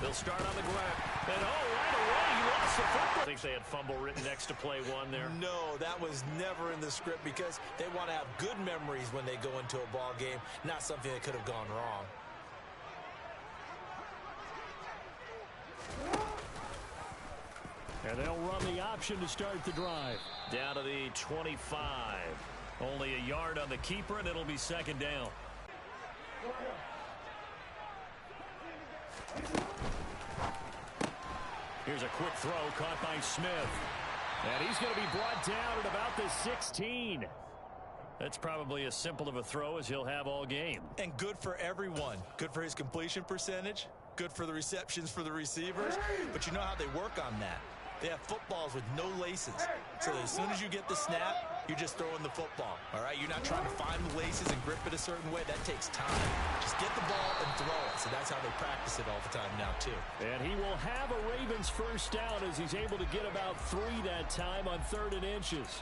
They'll start on the ground. And, right away, he lost the football. I think they had fumble written next to play one there. No, that was never in the script because they want to have good memories when they go into a ball game, not something that could have gone wrong. And they'll run the option to start the drive. Down to the 25. Only a yard on the keeper, and it'll be second down. Here's a quick throw caught by Smith. And he's going to be brought down at about the 16. That's probably as simple of a throw as he'll have all game. And good for everyone. Good for his completion percentage. Good for the receptions for the receivers. But you know how they work on that. They have footballs with no laces. So as soon as you get the snap, you're just throwing the football. All right? You're not trying to find the laces and grip it a certain way. That takes time. Just get the ball and throw it. So that's how they practice it all the time now, too. And he will have a Ravens first down as he's able to get about 3 that time on 3rd and inches.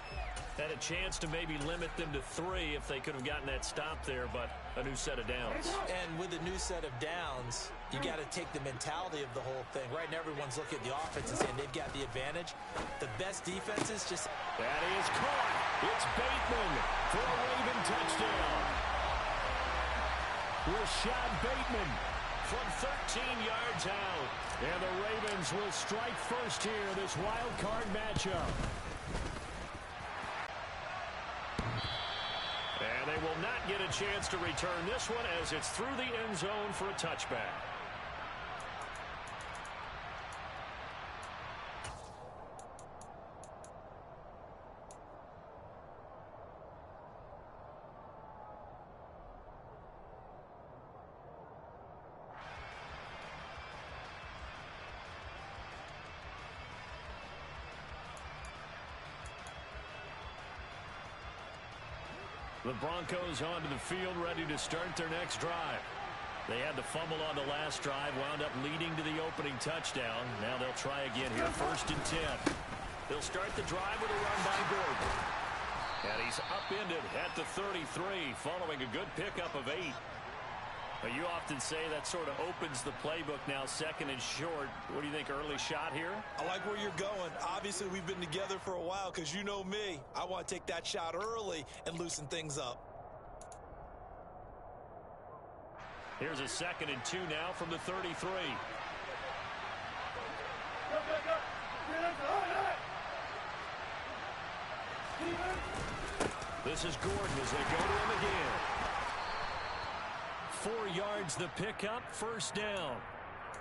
Had a chance to maybe limit them to 3 if they could have gotten that stop there, but a new set of downs. And with a new set of downs, you got to take the mentality of the whole thing. Right now, everyone's looking at the offense and saying they've got the advantage. The best defenses just... That is caught. It's Bateman for a Raven touchdown. Rashad Bateman from 13 yards out. And the Ravens will strike first here, this wild card matchup. And they will not get a chance to return this one as it's through the end zone for a touchback. The Broncos onto the field, ready to start their next drive. They had the fumble on the last drive, wound up leading to the opening touchdown. Now they'll try again here, 1st and 10. They'll start the drive with a run by Gordon. And he's upended at the 33, following a good pickup of 8. But you often say that sort of opens the playbook now, 2nd and short. What do you think, early shot here? I like where you're going. Obviously, we've been together for a while because you know me. I want to take that shot early and loosen things up. Here's a 2nd and 2 now from the 33. This is Gordon as they go to him again. 4 yards the pickup, 1st down.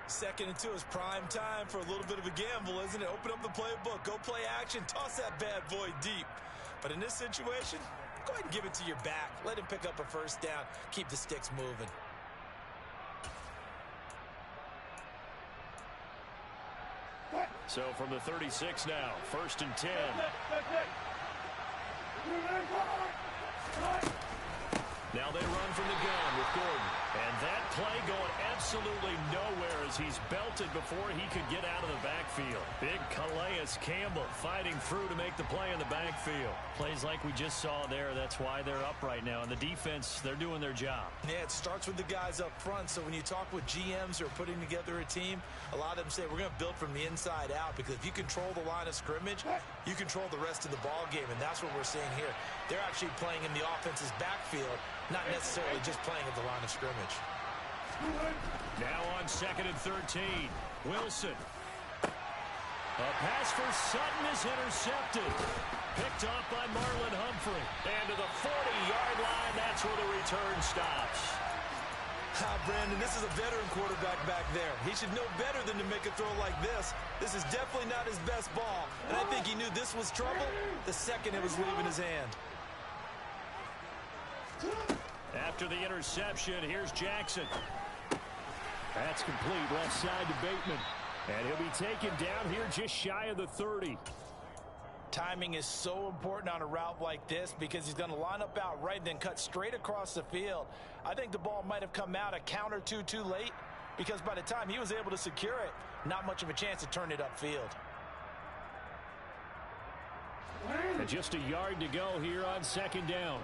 2nd and 2 is prime time for a little bit of a gamble, isn't it? Open up the playbook, go play action, toss that bad boy deep. But in this situation, go ahead and give it to your back. Let him pick up a 1st down, keep the sticks moving. So from the 36 now, 1st and 10. Now they run from the gun with Gordon. And that play going absolutely nowhere as he's belted before he could get out of the backfield. Big Calais Campbell fighting through to make the play in the backfield. Plays like we just saw there. That's why they're up right now. And the defense, they're doing their job. Yeah, it starts with the guys up front. So when you talk with GMs who are putting together a team, a lot of them say we're going to build from the inside out, because if you control the line of scrimmage, you control the rest of the ball game. And that's what we're seeing here. They're actually playing in the offense's backfield, not necessarily just playing at the line of scrimmage. Now on 2nd and 13, Wilson. A pass for Sutton is intercepted. Picked off by Marlon Humphrey. And to the 40-yard line, that's where the return stops. Brandon, this is a veteran quarterback back there. He should know better than to make a throw like this. This is definitely not his best ball. And I think he knew this was trouble the second it was leaving his hand. After the interception, here's Jackson. That's complete, left side to Bateman. And he'll be taken down here just shy of the 30. Timing is so important on a route like this because he's going to line up out right and then cut straight across the field. I think the ball might have come out a count or two too late, because by the time he was able to secure it, not much of a chance to turn it upfield. And just a yard to go here on 2nd down.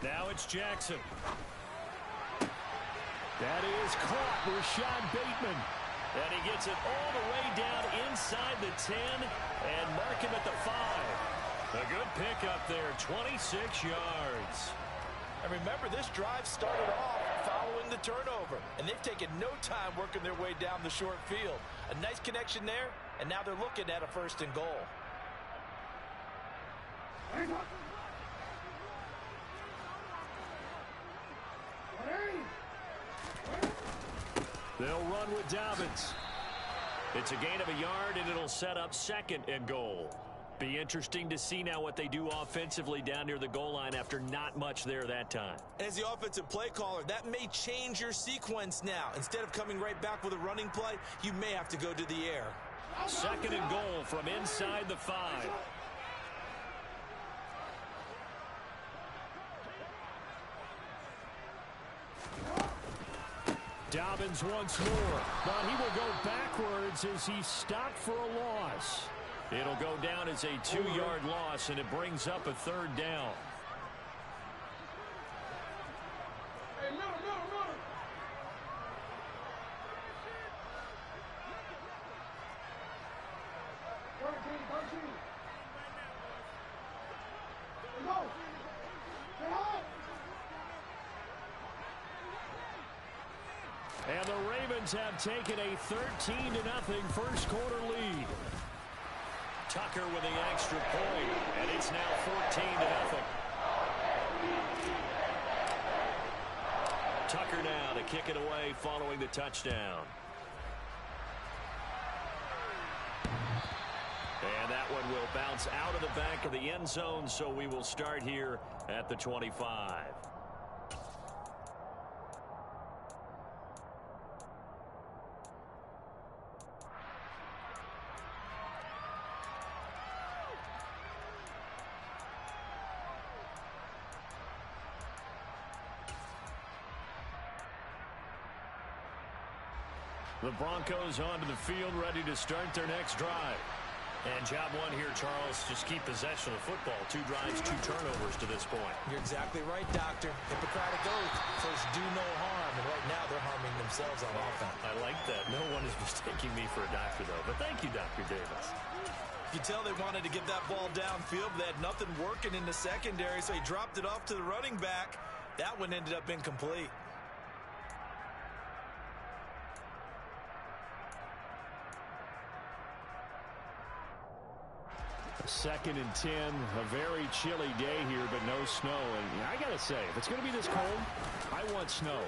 Now it's Jackson. That is caught. Rashad Bateman. And he gets it all the way down inside the 10 and mark him at the 5. A good pickup there, 26 yards. And remember, this drive started off following the turnover, and they've taken no time working their way down the short field. A nice connection there, and now they're looking at a 1st and goal. They'll run with Dobbins. It's a gain of a yard, and it'll set up 2nd and goal. Be interesting to see now what they do offensively down near the goal line after not much there that time. As the offensive play caller, that may change your sequence now. Instead of coming right back with a running play, you may have to go to the air. 2nd and goal from inside the 5. Dobbins once more, but he will go backwards as he's stopped for a loss. It'll go down as a 2-yard loss, and it brings up a 3rd down. And the Ravens have taken a 13-0 first quarter lead. Tucker with the extra point, and it's now 14-0. Tucker now to kick it away following the touchdown. And that one will bounce out of the back of the end zone, so we will start here at the 25. The Broncos onto the field, ready to start their next drive. And job one here, Charles, just keep possession of the football. 2 drives, 2 turnovers to this point. You're exactly right, Doctor. Hippocratic oath. First, do no harm. And right now, they're harming themselves on offense. I like that. No one is mistaking me for a doctor, though. But thank you, Dr. Davis. You can tell they wanted to get that ball downfield, but they had nothing working in the secondary, so he dropped it off to the running back. That one ended up incomplete. Second and 10, a very chilly day here, but no snow. And I got to say, if it's going to be this cold, I want snow.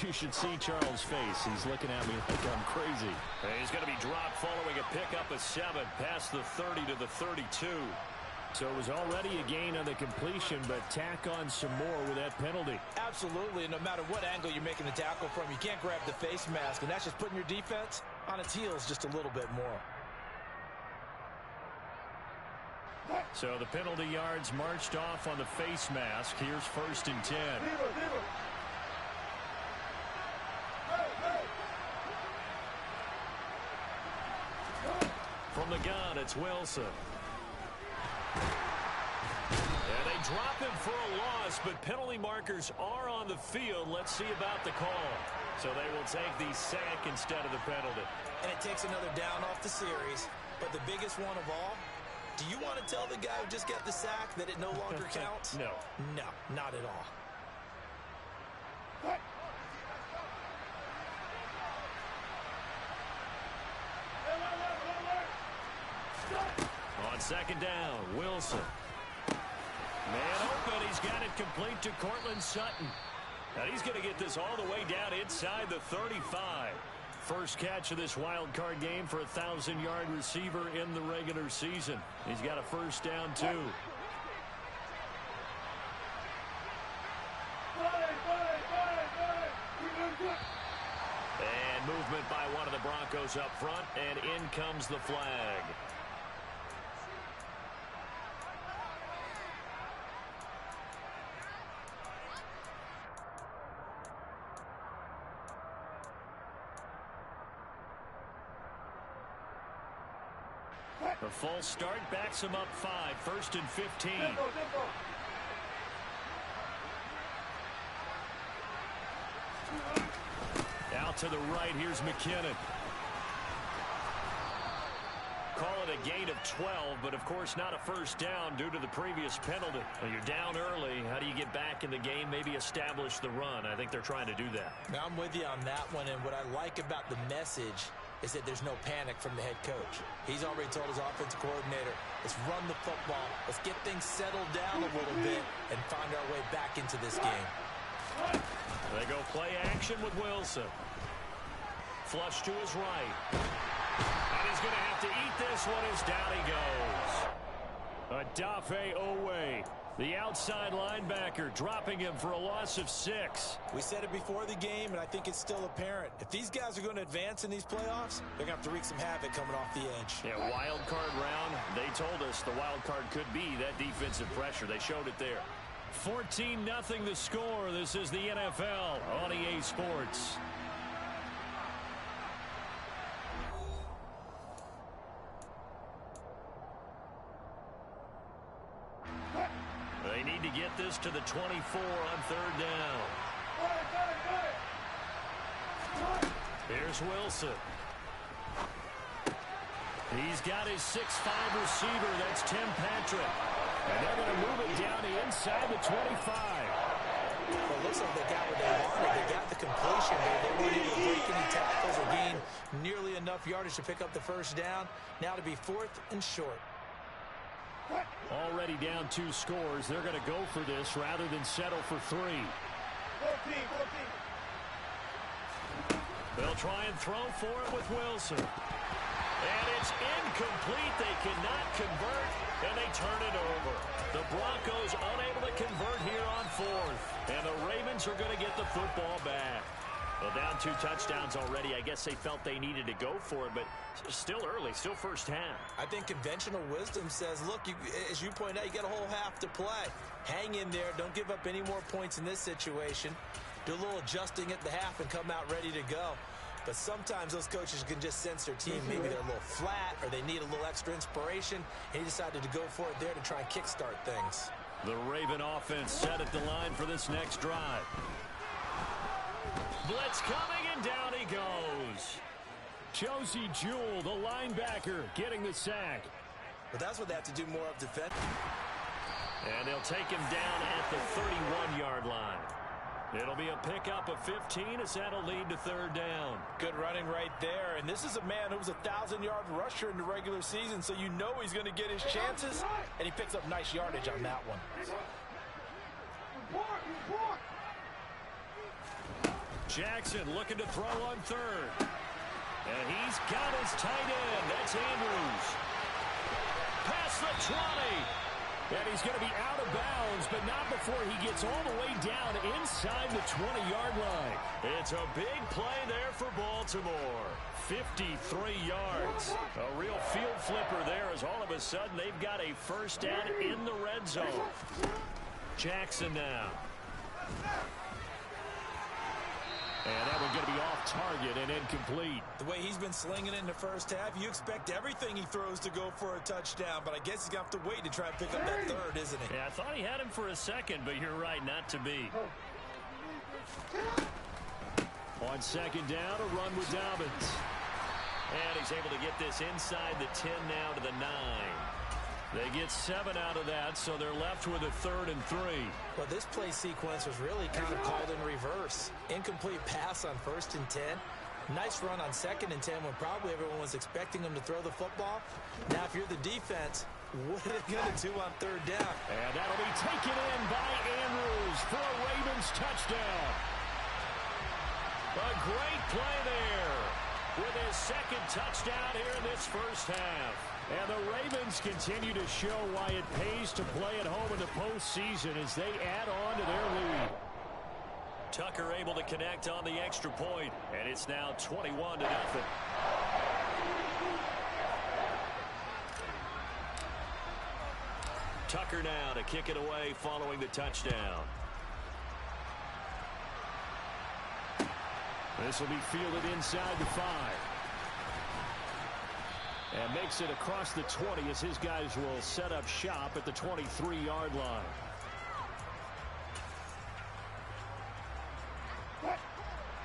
You should see Charles' face. He's looking at me like I'm crazy. He's going to be dropped following a pickup of 7 past the 30 to the 32. So it was already a gain on the completion, but tack on some more with that penalty. Absolutely, and no matter what angle you're making the tackle from, you can't grab the face mask, and that's just putting your defense on its heels just a little bit more. So the penalty yards marched off on the face mask. Here's 1st and 10. From the gun, it's Wilson. And they drop him for a loss, but penalty markers are on the field. Let's see about the call. So they will take the sack instead of the penalty. And it takes another down off the series. But the biggest one of all, do you want to tell the guy who just got the sack that it no longer counts? No. No, not at all. On 2nd down, Wilson. Man open, he's got it complete to Cortland Sutton. And he's going to get this all the way down inside the 35. First catch of this wild card game for a 1,000-yard receiver in the regular season. He's got a 1st down, too. And movement by one of the Broncos up front, and in comes the flag. A false start backs him up 5. 1st and 15. to the right. Here's McKinnon. Call it a gain of 12, but of course not a first down due to the previous penalty. Well, you're down early. How do you get back in the game? Maybe establish the run. I think they're trying to do that. Now, I'm with you on that one, and what I like about the message is that there's no panic from the head coach. He's already told his offensive coordinator, let's run the football, let's get things settled down a little bit and find our way back into this game. They go play action with Wilson. Flush to his right. And he's going to have to eat this one as down he goes. Odafe Oweh, the outside linebacker, dropping him for a loss of 6. We said it before the game, and I think it's still apparent. If these guys are going to advance in these playoffs, they're going to have to wreak some havoc coming off the edge. Yeah, wild card round. They told us the wild card could be that defensive pressure. They showed it there. 14-0 the score. This is the NFL on EA Sports. They need to get this to the 24 on third down. Here's Wilson. He's got his 6'5 receiver. That's Tim Patrick. And they're going to move it down to inside the 25. Well, it looks like they got what they wanted. They got the completion, but they weren't able to break any tackles or gain nearly enough yardage to pick up the first down. Now to be 4th and short. Already down 2 scores. They're going to go for this rather than settle for 3. They'll try and throw for it with Wilson. And it's incomplete. They cannot convert, and they turn it over. The Broncos unable to convert here on 4th. And the Ravens are going to get the football back. Well, down 2 touchdowns already. I guess they felt they needed to go for it, but still early, still first half. I think conventional wisdom says, look, as you point out, you got a whole half to play. Hang in there. Don't give up any more points in this situation. Do a little adjusting at the half and come out ready to go. But sometimes those coaches can just sense their team. Maybe they're a little flat or they need a little extra inspiration. And he decided to go for it there to try and kickstart things. The Raven offense set at the line for this next drive. Blitz coming, and down he goes. Josie Jewell, the linebacker, getting the sack. But that's what they have to do more of defense. And they'll take him down at the 31-yard line. It'll be a pickup of 15 as that'll lead to third down. Good running right there. And this is a man who was a 1,000-yard rusher in the regular season, so you know he's going to get his chances. And he picks up nice yardage on that one. Jackson looking to throw on third. And he's got his tight end. That's Andrews. Past the 20. And he's going to be out of bounds, but not before he gets all the way down inside the 20-yard line. It's a big play there for Baltimore. 53 yards. A real field flipper there as all of a sudden they've got a first down in the red zone. Jackson now. And that one's going to be off target and incomplete. The way he's been slinging it in the first half, you expect everything he throws to go for a touchdown, but I guess he's going to have to wait to try and pick up that third, isn't he? Yeah, I thought he had him for a second, but you're right, not to be. On second down, a run with Dobbins. And he's able to get this inside the 10 now to the 9. They get 7 out of that, so they're left with a 3rd and 3. Well, this play sequence was really kind of called in reverse. Incomplete pass on 1st and 10. Nice run on 2nd and 10 when probably everyone was expecting him to throw the football. Now, if you're the defense, what are they going to do on 3rd down? And that'll be taken in by Andrews for a Ravens touchdown. A great play there with his 2nd touchdown here in this first half. And the Ravens continue to show why it pays to play at home in the postseason as they add on to their lead. Tucker able to connect on the extra point, and it's now 21-0. Tucker now to kick it away following the touchdown. This will be fielded inside the 5. And makes it across the 20 as his guys will set up shop at the 23-yard line.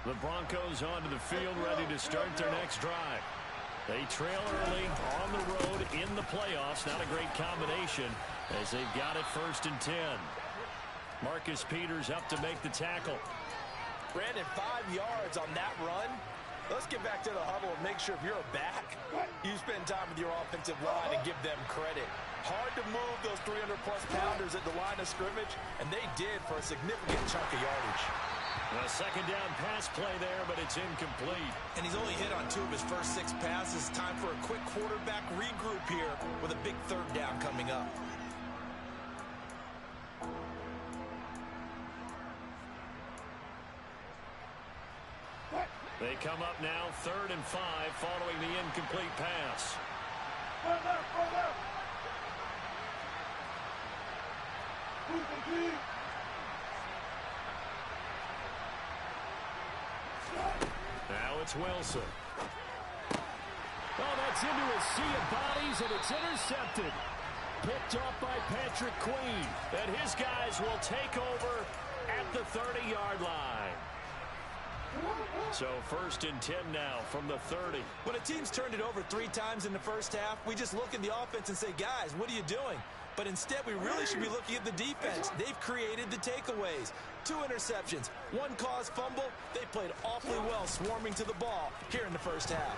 The Broncos onto the field ready to start their next drive. They trail early on the road in the playoffs. Not a great combination as they've got it 1st and 10. Marcus Peters up to make the tackle. Brandon, 5 yards on that run. Let's get back to the huddle and make sure if you're a back, you spend time with your offensive line and give them credit. Hard to move those 300-plus pounders at the line of scrimmage, and they did for a significant chunk of yardage. A second down pass play there, but it's incomplete. And he's only hit on 2 of his first 6 passes. Time for a quick quarterback regroup here with a big 3rd down coming up. They come up now 3rd and 5 following the incomplete pass. Now it's Wilson. Oh, that's into a sea of bodies, and it's intercepted. Picked off by Patrick Queen. And his guys will take over at the 30-yard line. So 1st and 10 now from the 30. When a team's turned it over 3 times in the first half, we just look at the offense and say, guys, what are you doing? But instead, we really should be looking at the defense. They've created the takeaways. 2 interceptions, 1 caused fumble. They played awfully well swarming to the ball here in the first half.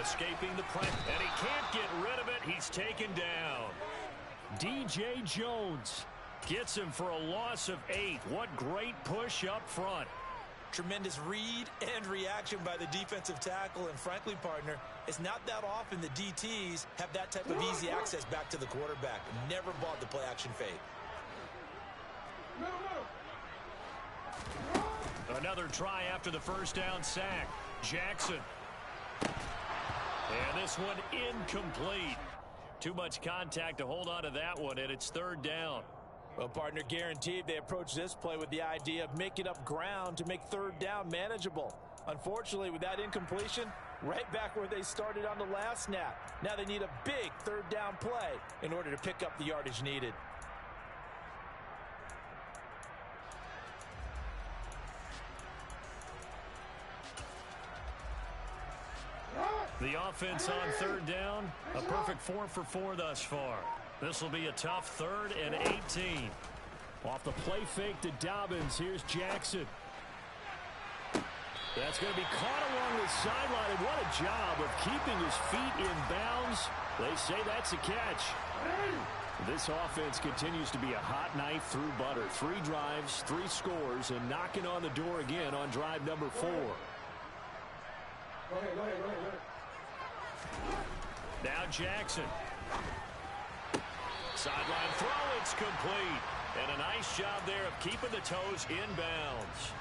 Escaping the press, and he can't get rid of it. He's taken down. DJ Jones gets him for a loss of 8. What great push up front. Tremendous read and reaction by the defensive tackle. And frankly, partner, it's not that often the DTs have that type of easy access back to the quarterback. Never bought the play action fake. Another try after the first down sack. Jackson. And this one incomplete. Too much contact to hold on to that one, and it's 3rd down. Well, partner, guaranteed they approach this play with the idea of making up ground to make 3rd down manageable. Unfortunately, with that incompletion, right back where they started on the last snap. Now they need a big 3rd down play in order to pick up the yardage needed. The offense on 3rd down, a perfect 4 for 4 thus far. This will be a tough 3rd and 18. Off the play fake to Dobbins, here's Jackson. That's going to be caught along the sideline, and what a job of keeping his feet in bounds. They say that's a catch. This offense continues to be a hot knife through butter. 3 drives, 3 scores, and knocking on the door again on drive number 4. Now Jackson. Sideline throw, it's complete. And a nice job there of keeping the toes inbounds.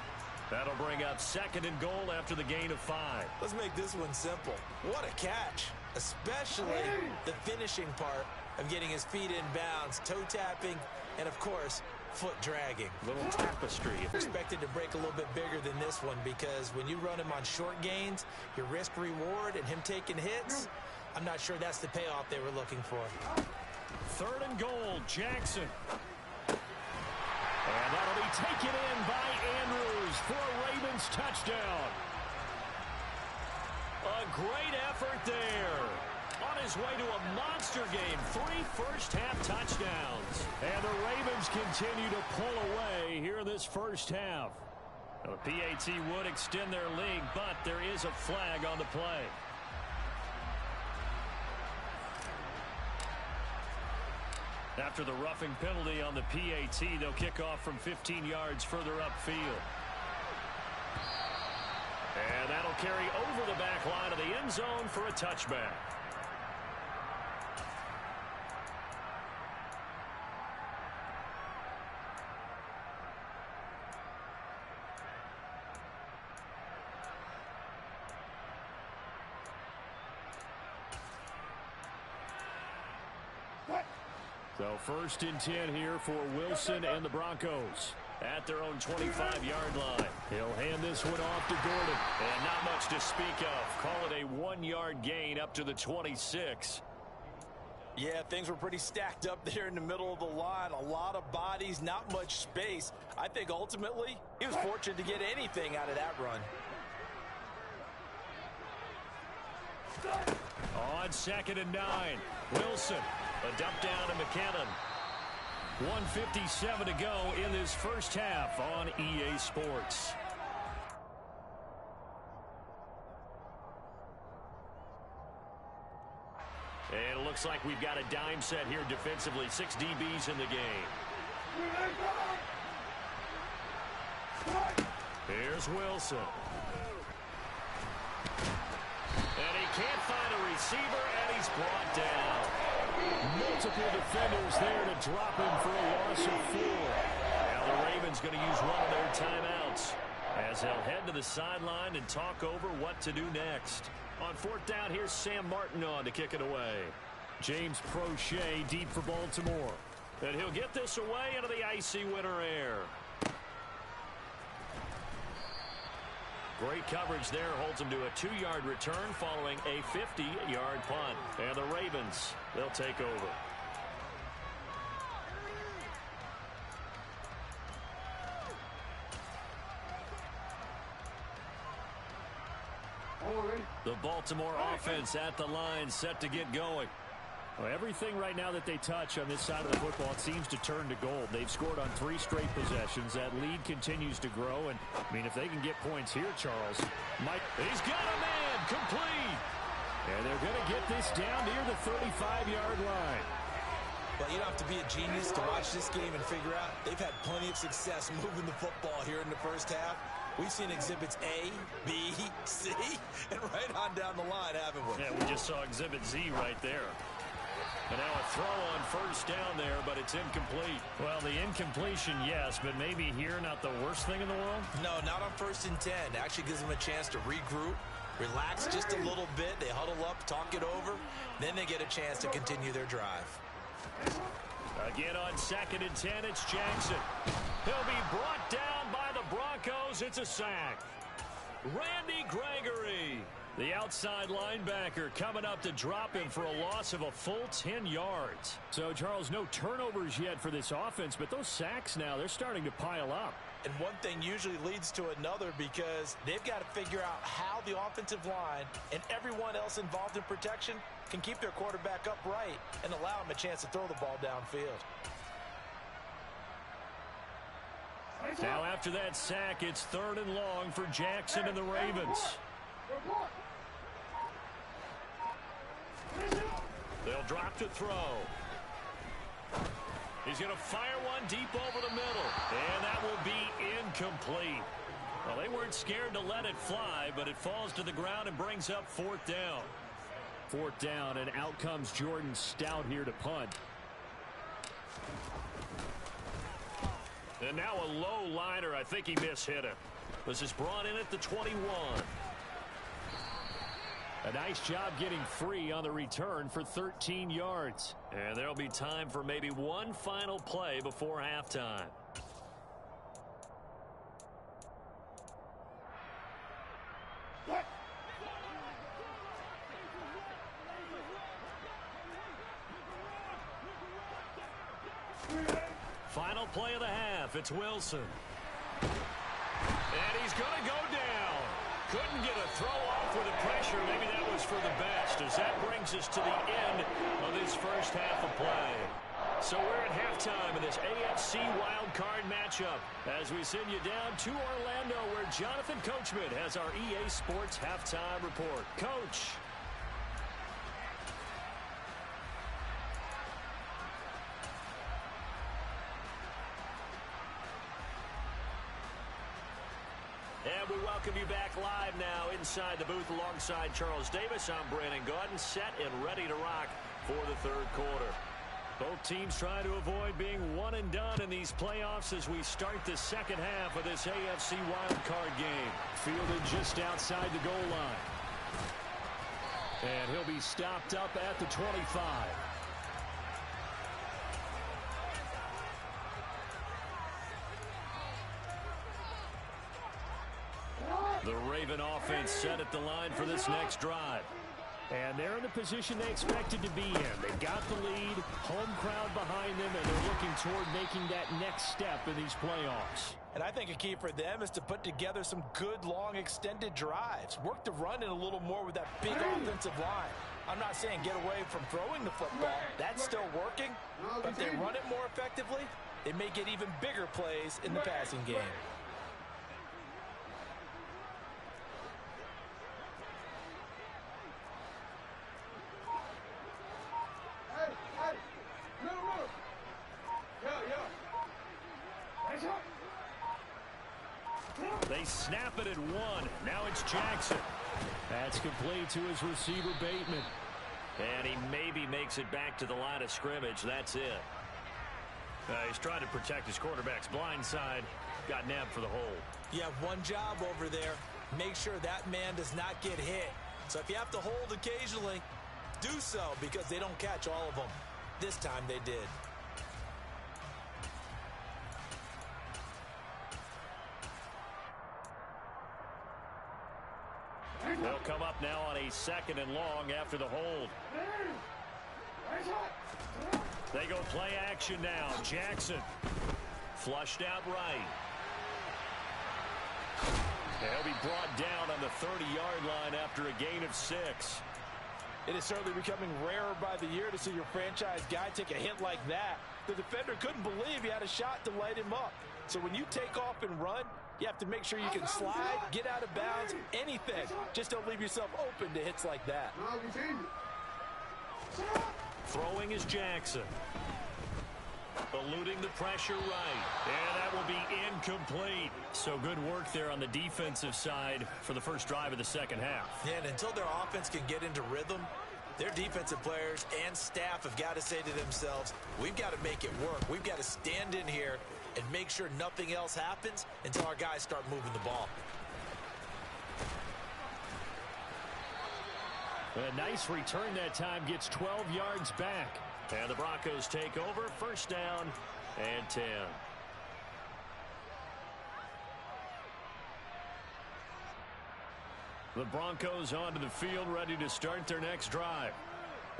That'll bring up 2nd and goal after the gain of 5. Let's make this one simple. What a catch, especially the finishing part of getting his feet in bounds, toe tapping, and of course, foot dragging. Little tapestry. Expected to break a little bit bigger than this one because when you run him on short gains, your risk reward and him taking hits, I'm not sure that's the payoff they were looking for. 3rd and goal, Jackson. And that'll be taken in by Andrews for a Ravens touchdown. A great effort there. On his way to a monster game, 3 first-half touchdowns. And the Ravens continue to pull away here in this first half. Now, the PAT would extend their lead, but there is a flag on the play. After the roughing penalty on the PAT, they'll kick off from 15 yards further upfield. And that'll carry over the back line of the end zone for a touchback. So 1st and 10 here for Wilson and the Broncos at their own 25-yard line. He'll hand this one off to Gordon. And not much to speak of. Call it a 1-yard gain up to the 26. Yeah, things were pretty stacked up there in the middle of the line. A lot of bodies, not much space. I think ultimately he was fortunate to get anything out of that run. On 2nd and 9, Wilson, a dump down to McKinnon. 1:57 to go in this first half on EA Sports. And it looks like we've got a dime set here defensively. 6 DBs in the game. Here's Wilson. And he can't find a receiver, and he's brought down. Multiple defenders there to drop him for a loss of 4. Now the Ravens going to use one of their timeouts as they'll head to the sideline and talk over what to do next. On 4th down, here's Sam Martin on to kick it away. James Prochet deep for Baltimore. And he'll get this away into the icy winter air. Great coverage there, holds him to a 2-yard return following a 50-yard punt. And the Ravens, they'll take over. The Baltimore offense at the line, set to get going. Well, everything right now that they touch on this side of the football, it seems to turn to gold. They've scored on 3 straight possessions. That lead continues to grow. And, I mean, if they can get points here, Charles, he's got a man, complete. And they're going to get this down near the 35-yard line. Well, you don't have to be a genius to watch this game and figure out they've had plenty of success moving the football here in the first half. We've seen exhibits A, B, C, and right on down the line, haven't we? Yeah, we just saw exhibit Z right there. And now a throw on 1st down there, but it's incomplete. Well, the incompletion, yes, but maybe here not the worst thing in the world? No, not on 1st and 10. Actually gives them a chance to regroup, relax just a little bit. They huddle up, talk it over. Then they get a chance to continue their drive. Again on 2nd and 10, it's Jackson. He'll be brought down by the Broncos. It's a sack. Randy Gregory, the outside linebacker, coming up to drop him for a loss of a full 10 yards. So, Charles, no turnovers yet for this offense, but those sacks now, they're starting to pile up. And one thing usually leads to another because they've got to figure out how the offensive line and everyone else involved in protection can keep their quarterback upright and allow him a chance to throw the ball downfield. Now after that sack, it's 3rd and long for Jackson and the Ravens. They'll drop to throw. He's going to fire one deep over the middle, and that will be incomplete. Well, they weren't scared to let it fly, but it falls to the ground and brings up 4th down. 4th down, and out comes Jordan Stout here to punt. And now a low liner. I think he mishit it. This is brought in at the 21. A nice job getting free on the return for 13 yards. And there'll be time for maybe one final play before halftime. Final play of the half. It's Wilson. And he's going to go down. Couldn't get a throw off with the pressure. Maybe that was for the best, as that brings us to the end of this first half of play. So we're at halftime in this AFC wildcard matchup as we send you down to Orlando, where Jonathan Coachman has our EA Sports halftime report. Coach. And we welcome you back live now inside the booth alongside Charles Davis. I'm Brandon Gaudin, set and ready to rock for the 3rd quarter. Both teams trying to avoid being one and done in these playoffs as we start the second half of this AFC wildcard game. Fielded just outside the goal line. And he'll be stopped up at the 25. The Raven offense set at the line for this next drive. And they're in the position they expected to be in. They got the lead, home crowd behind them, and they're looking toward making that next step in these playoffs. And I think a key for them is to put together some good, long, extended drives. Work the run in a little more with that big offensive line. I'm not saying get away from throwing the football. That's still working. But if they run it more effectively, it may get even bigger plays in the passing game. They snap it at one. Now it's Jackson. That's complete to his receiver, Bateman. And he maybe makes it back to the line of scrimmage. That's it. He's trying to protect his quarterback's blind side. Got nabbed for the hold. You have one job over there. Make sure that man does not get hit. So if you have to hold occasionally, do so, because they don't catch all of them. This time they did. They'll come up now on a 2nd and long after the hold. They go play action now. Jackson Flushed out right. He'll be brought down on the 30-yard line after a gain of 6. It is certainly becoming rarer by the year to see your franchise guy take a hit like that. The defender couldn't believe he had a shot to light him up. So when you take off and run, you have to make sure you can slide, get out of bounds, anything. Just don't leave yourself open to hits like that. Throwing is Jackson. Eluding the pressure right. And that will be incomplete. So good work there on the defensive side for the first drive of the second half. And until their offense can get into rhythm, their defensive players and staff have got to say to themselves, we've got to make it work. We've got to stand in here and make sure nothing else happens until our guys start moving the ball. A nice return that time, gets 12 yards back. And the Broncos take over, first down and 10. The Broncos onto the field, ready to start their next drive.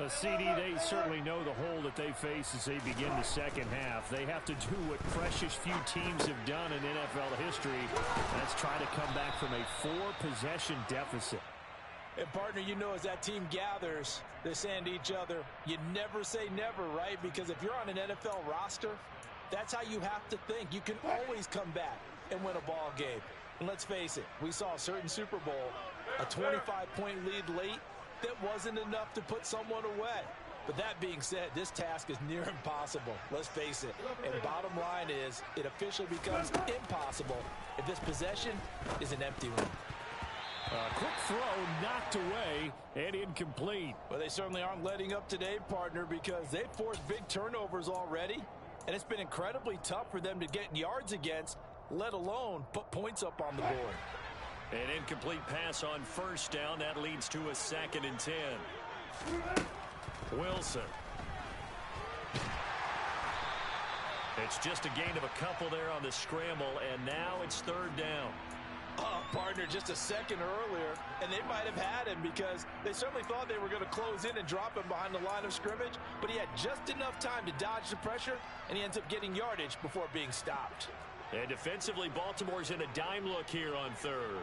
CD, they certainly know the hole that they face as they begin the second half. They have to do what precious few teams have done in NFL history. That's try to come back from a 4-possession deficit. And, partner, you know, as that team gathers, they're saying to each other, you never say never, right? Because if you're on an NFL roster, that's how you have to think. You can always come back and win a ball game. And let's face it, we saw a certain Super Bowl, a 25-point lead late, that wasn't enough to put someone away. But that being said, this task is near impossible. Let's face it. And bottom line is, it officially becomes impossible if this possession is an empty one. Quick throw knocked away and incomplete. Well, they certainly aren't letting up today, partner, because they've forced big turnovers already. And it's been incredibly tough for them to get yards against, let alone put points up on the board. An incomplete pass on first down. That leads to a 2nd and 10. Wilson. It's just a gain of a couple there on the scramble, and now it's 3rd down. Partner, just a second earlier, and they might have had him because they certainly thought they were going to close in and drop him behind the line of scrimmage, but he had just enough time to dodge the pressure, and he ends up getting yardage before being stopped. And defensively, Baltimore's in a dime look here on 3rd.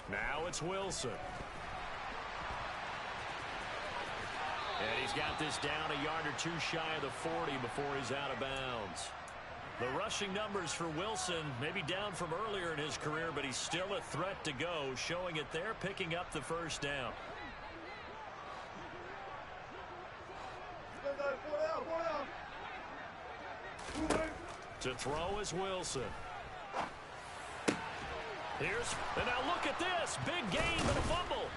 Now it's Wilson. And he's got this down a yard or 2 shy of the 40 before he's out of bounds. The rushing numbers for Wilson may be down from earlier in his career, but he's still a threat to go, showing it there, picking up the first down. To throw is Wilson. And now look at this. Big gain, but a fumble.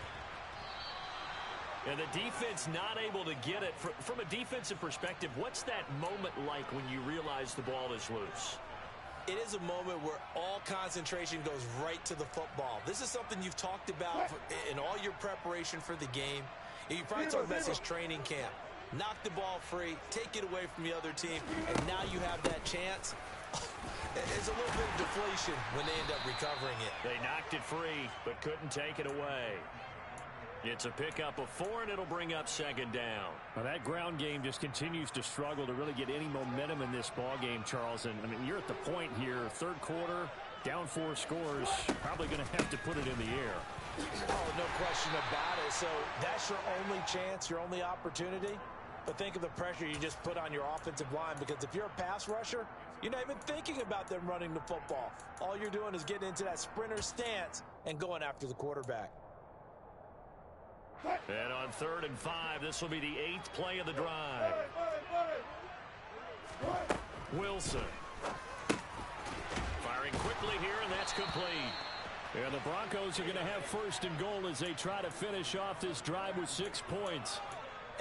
And the defense not able to get it. From a defensive perspective, what's that moment like when you realize the ball is loose? It is a moment where all concentration goes right to the football. This is something you've talked about in all your preparation for the game. You probably talked about this training camp. Knock the ball free, take it away from the other team, and now you have that chance. It's a little bit of deflation when they end up recovering it. They knocked it free, but couldn't take it away. It's a pickup of 4, and it'll bring up second down. Well, that ground game just continues to struggle to really get any momentum in this ball game, Charles. And, I mean, you're at the point here, third quarter, down 4 scores, probably going to have to put it in the air. Oh, no question about it. So that's your only chance, your only opportunity. But think of the pressure you just put on your offensive line, because if you're a pass rusher, you're not even thinking about them running the football. All you're doing is getting into that sprinter stance and going after the quarterback. And on 3rd and 5, this will be the 8th play of the drive. Wilson. Firing quickly here, and that's complete. And the Broncos are going to have 1st and goal as they try to finish off this drive with 6 points.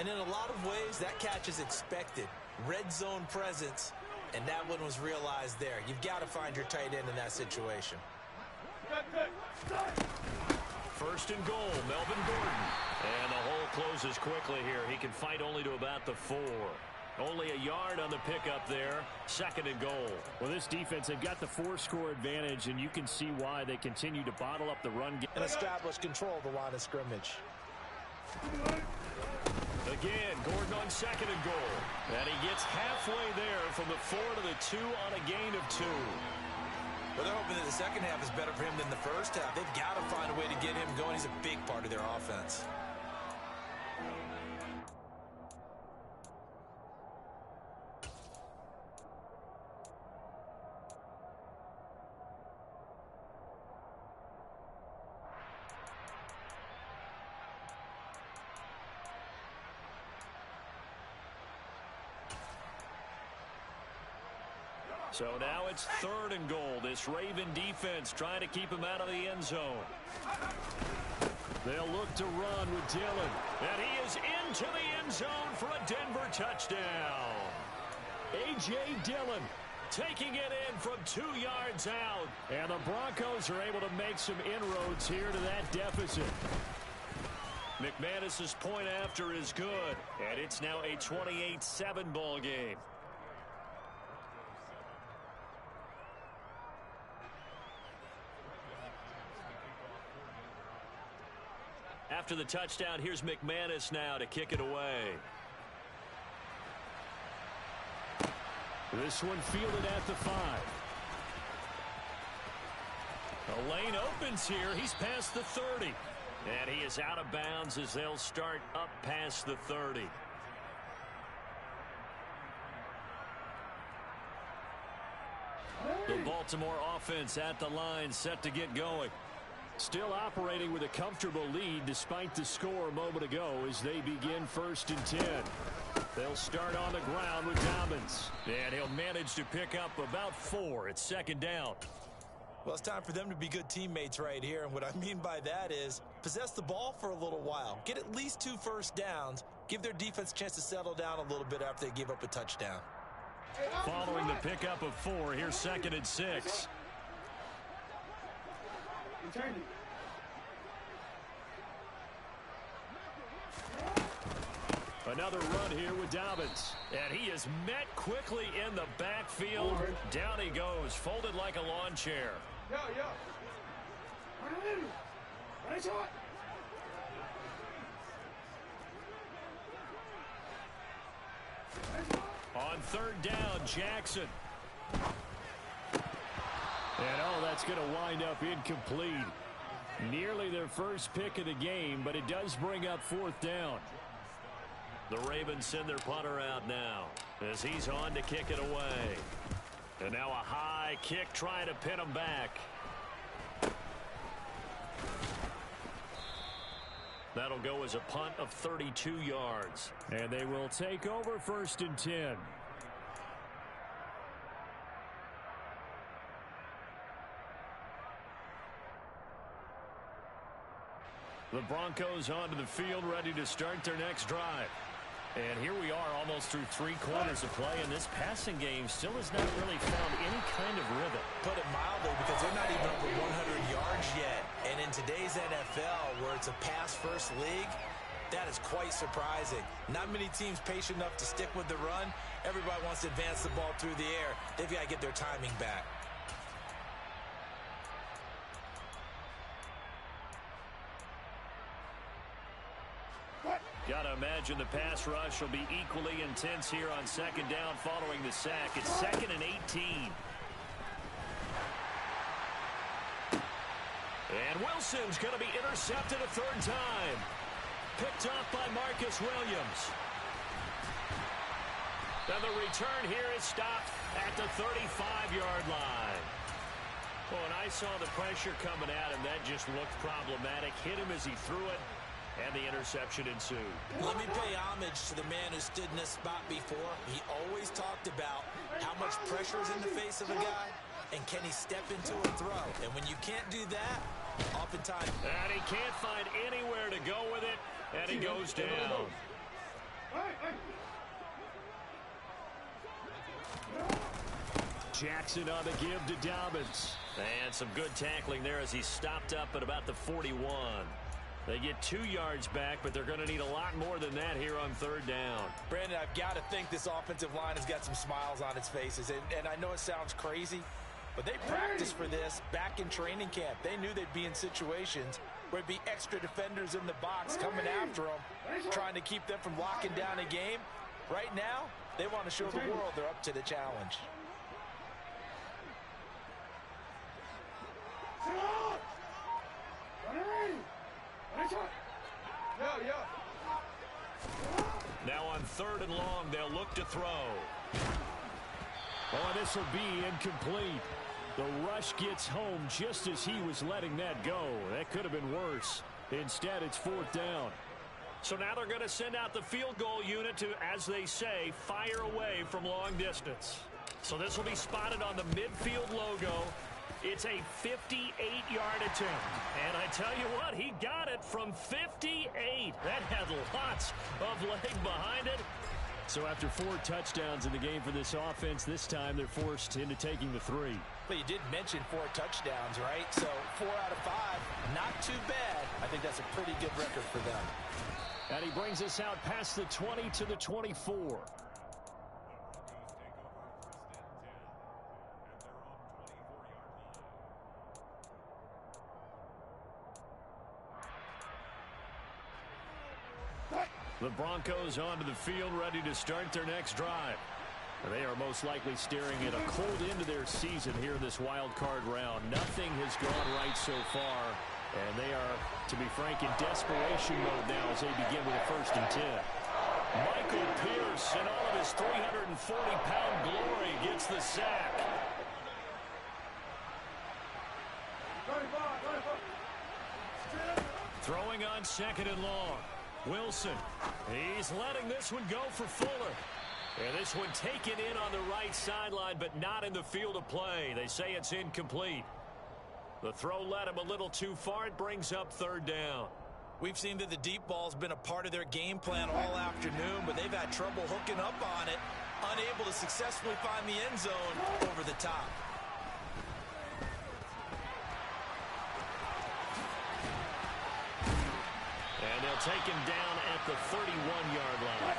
And in a lot of ways, that catch is expected. Red zone presence, and that one was realized there. You've got to find your tight end in that situation. 1st and goal, Melvin Gordon. And the hole closes quickly here. He can fight only to about the 4. Only a yard on the pickup there. 2nd and goal. Well, this defense, they've got the 4-score advantage, and you can see why they continue to bottle up the run game. And establish control of the line of scrimmage. Again, Gordon on 2nd and goal. And he gets halfway there from the 4 to the 2 on a gain of 2. Well, they're hoping that the second half is better for him than the first half. They've got to find a way to get him going. He's a big part of their offense. So now it's 3rd and goal. This Raven defense trying to keep him out of the end zone. They'll look to run with Dillon. And he is into the end zone for a Denver touchdown. A.J. Dillon taking it in from 2 yards out. And the Broncos are able to make some inroads here to that deficit. McManus's point after is good. And it's now a 28-7 ball game. After the touchdown, here's McManus now to kick it away. This one fielded at the 5. The lane opens here. He's past the 30. And he is out of bounds as they'll start up past the 30. The Baltimore offense at the line, set to get going. Still operating with a comfortable lead despite the score a moment ago as they begin 1st and 10. They'll start on the ground with Dobbins. And he'll manage to pick up about 4 at 2nd down. Well, it's time for them to be good teammates right here. And what I mean by that is possess the ball for a little while. Get at least 2 first downs. Give their defense a chance to settle down a little bit after they give up a touchdown. Following the pickup of 4, here's 2nd and 6. Another run here with Dobbins. And he is met quickly in the backfield. Down he goes, folded like a lawn chair. On 3rd down, Jackson. And that's going to wind up incomplete. Nearly their first pick of the game, but it does bring up 4th down. The Ravens send their punter out now as he's on to kick it away. And now a high kick trying to pin him back. That'll go as a punt of 32 yards. And they will take over 1st and 10. The Broncos onto the field, ready to start their next drive. And here we are almost through 3 quarters of play, and this passing game still has not really found any kind of rhythm. Put it mildly, because they're not even over 100 yards yet. And in today's NFL, where it's a pass-first league, That is quite surprising. Not many teams patient enough to stick with the run. Everybody wants to advance the ball through the air. They've got to get their timing back. Gotta imagine the pass rush will be equally intense here on second down following the sack. It's 2nd and 18. And Wilson's going to be intercepted a third time. Picked off by Marcus Williams. And the return here is stopped at the 35-yard line. Well, when I saw the pressure coming at him, that just looked problematic. Hit him as he threw it, and the interception ensued. Let me pay homage to the man who stood in this spot before. He always talked about how much pressure is in the face of a guy, and can he step into a throw? And when you can't do that, oftentimes... And he can't find anywhere to go with it, and he goes down. Jackson on the give to Dobbins. And some good tackling there as he stopped up at about the 41. They get 2 yards back, but they're going to need a lot more than that here on third down. Brandon, I've got to think this offensive line has got some smiles on its faces. And I know it sounds crazy, but they practiced for this back in training camp. They knew they'd be in situations where it'd be extra defenders in the box coming after them, trying to keep them from locking down a game. Right now, they want to show the world they're up to the challenge. Now on 3rd and long, they'll look to throw. Oh, this will be incomplete. The rush gets home just as he was letting that go. That could have been worse. Instead, it's 4th down. So now they're going to send out the field goal unit to, as they say, fire away from long distance. So this will be spotted on the midfield logo. It's a 58-yard attempt. And I tell you what, he got it from 58. That had lots of leg behind it. So after 4 touchdowns in the game for this offense, this time they're forced into taking the 3. But you did mention 4 touchdowns, right? So 4 out of 5, not too bad. I think that's a pretty good record for them. And he brings us out past the 20 to the 24. The Broncos onto the field, ready to start their next drive. They are most likely staring at a cold end to their season here in this wild card round. Nothing has gone right so far, and they are, to be frank, in desperation mode now as they begin with a 1st and 10. Michael Pierce, in all of his 340-pound glory, gets the sack. Throwing on 2nd and long. Wilson, he's letting this one go for Fuller. And this one taken in on the right sideline, but not in the field of play. They say it's incomplete. The throw led him a little too far. It brings up 3rd down. We've seen that the deep ball's been a part of their game plan all afternoon, but they've had trouble hooking up on it, unable to successfully find the end zone over the top. And they'll take him down at the 31-yard line.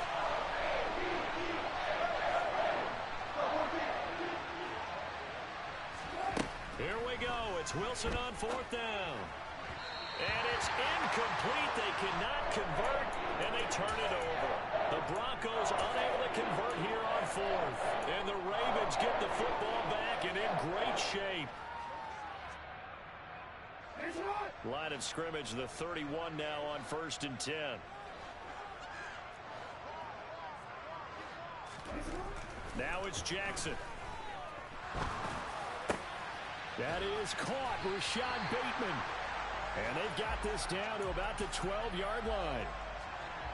Here we go. It's Wilson on 4th down. And it's incomplete. They cannot convert, and they turn it over. The Broncos unable to convert here on 4th. And the Ravens get the football back and in great shape. Line of scrimmage, the 31 now on 1st and 10. Now it's Jackson. That is caught, Rashad Bateman. And they've got this down to about the 12-yard line.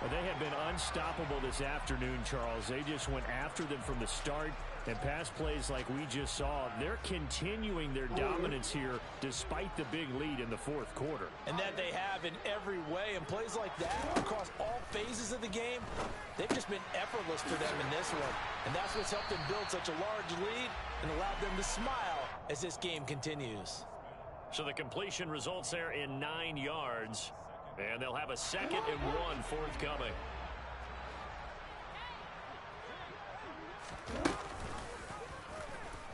But they have been unstoppable this afternoon, Charles. They just went after them from the start. And pass plays like we just saw, they're continuing their dominance here despite the big lead in the 4th quarter. And that they have in every way. And plays like that across all phases of the game, they've just been effortless for them in this one. And that's what's helped them build such a large lead and allowed them to smile as this game continues. So the completion results there in 9 yards. And they'll have a 2nd and 1 forthcoming.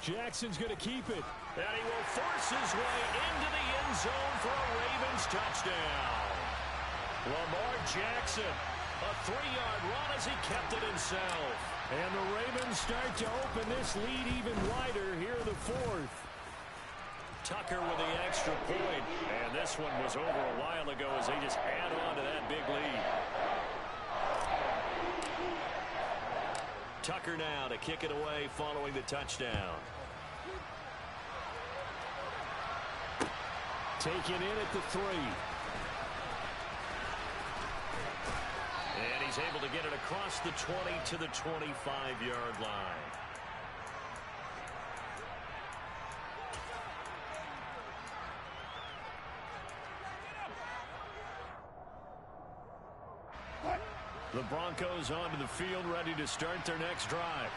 Jackson's going to keep it. And he will force his way into the end zone for a Ravens touchdown. Lamar Jackson, a 3-yard run as he kept it himself. And the Ravens start to open this lead even wider here in the 4th. Tucker with the extra point. And this one was over a while ago as they just add on to that big lead. Tucker now to kick it away following the touchdown. Taken in at the 3. And he's able to get it across the 20 to the 25-yard line. The Broncos onto the field, ready to start their next drive.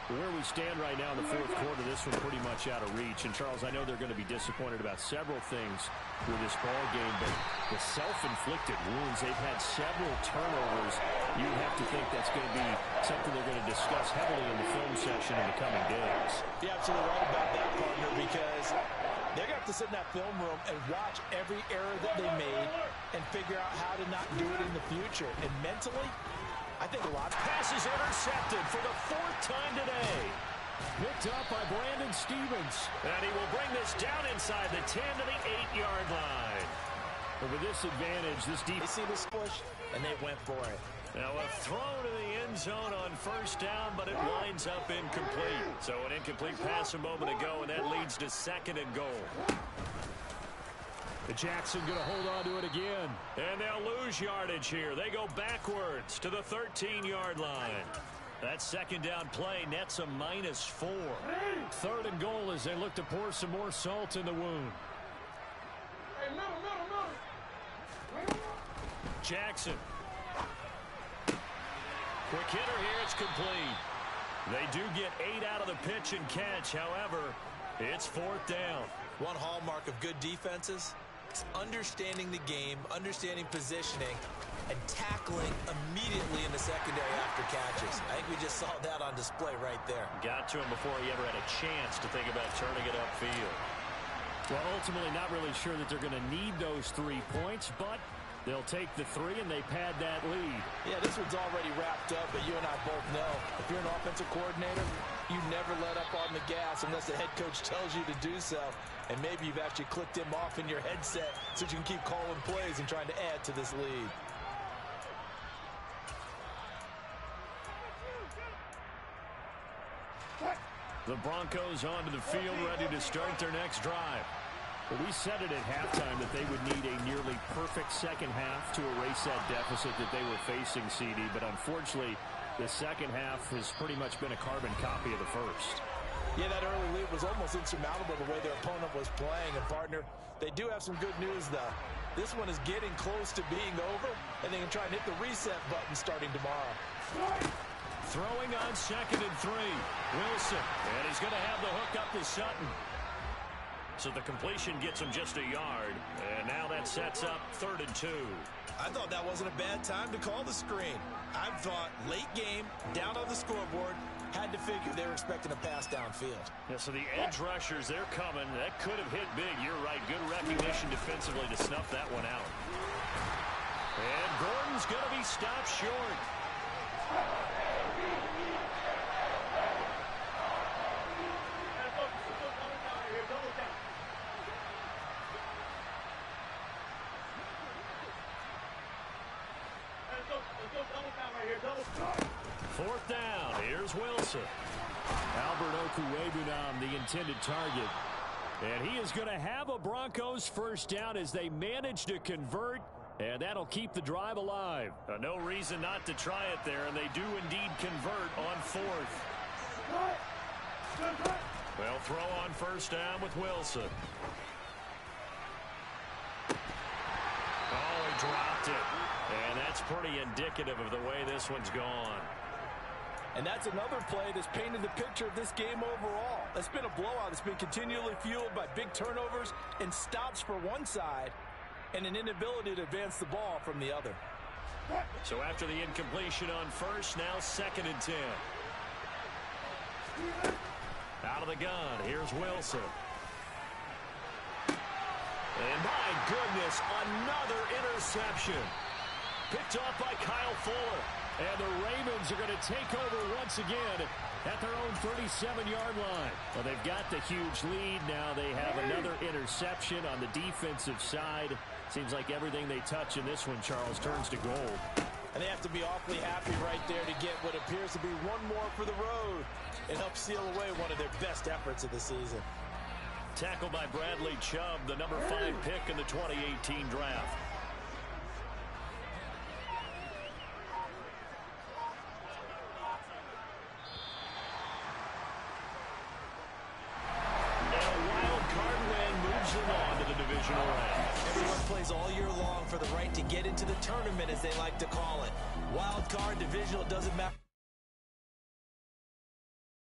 Where we stand right now in the 4th quarter, this one pretty much out of reach. And, Charles, I know they're going to be disappointed about several things with this ball game, but the self-inflicted wounds, they've had several turnovers. You have to think that's going to be something they're going to discuss heavily in the film session in the coming days. You're absolutely right about that, partner, because they're going to have to sit in that film room and watch every error that they made and figure out how to not do it in the future. And mentally, I think a lot of passes intercepted for the 4th time today. Picked up by Brandon Stephens. And he will bring this down inside the 10 to the 8-yard line. But with this advantage, this defense... They see this push, and they went for it. Now a throw to the end zone on 1st down, but it winds up incomplete. So an incomplete pass a moment ago, and that leads to 2nd and goal. The Jackson going to hold on to it again. And they'll lose yardage here. They go backwards to the 13-yard line. That 2nd down play nets a -4. 3rd and goal as they look to pour some more salt in the wound. Jackson. Quick hitter here. It's complete. They do get 8 out of the pitch and catch. However, it's 4th down. One hallmark of good defenses, it's understanding the game, understanding positioning, and tackling immediately in the secondary after catches. I think we just saw that on display right there. Got to him before he ever had a chance to think about turning it upfield. Well, ultimately not really sure that they're going to need those 3 points, but they'll take the 3 and they pad that lead. Yeah, this one's already wrapped up, but you and I both know if you're an offensive coordinator, you never let up on the gas unless the head coach tells you to do so. And maybe you've actually clicked him off in your headset so you can keep calling plays and trying to add to this lead. The Broncos onto the field, ready to start their next drive. Well, we said it at halftime that they would need a nearly perfect second half to erase that deficit that they were facing, CD. But unfortunately, the second half has pretty much been a carbon copy of the first. Yeah, that early lead was almost insurmountable the way their opponent was playing. And, partner, they do have some good news, though. This one is getting close to being over, and they can try and hit the reset button starting tomorrow. Throwing on 2nd and 3. Wilson, and he's going to have the hook up to Sutton. So the completion gets him just a yard, and now that sets up 3rd and 2. I thought that wasn't a bad time to call the screen. I thought late game, down on the scoreboard, had to figure they were expecting a pass downfield. Yeah, so the edge rushers, they're coming. That could have hit big. You're right. Good recognition defensively to snuff that one out. And Gordon's going to be stopped short. Fourth down. Here's Wilson. Albert Okwuegbunam, the intended target. And he is going to have a Broncos first down as they manage to convert, and that'll keep the drive alive. No reason not to try it there, and they do indeed convert on 4th. They'll throw on first down with Wilson. Oh, he dropped it. And that's pretty indicative of the way this one's gone. And that's another play that's painted the picture of this game overall. It's been a blowout. It's been continually fueled by big turnovers and stops for one side and an inability to advance the ball from the other. So after the incompletion on first, now 2nd and 10. Out of the gun, here's Wilson. And my goodness, another interception. Picked off by Kyle Fuller. And the Ravens are going to take over once again at their own 37-yard line. Well, they've got the huge lead. Now they have another interception on the defensive side. Seems like everything they touch in this one, Charles, turns to gold. And they have to be awfully happy right there to get what appears to be one more for the road. It helps seal away one of their best efforts of the season. Tackled by Bradley Chubb, the number 5 pick in the 2018 draft. And a wild card win moves them on to the divisional round. Everyone plays all year long for the right to get into the tournament, as they like to call it. Wild card, divisional, doesn't matter.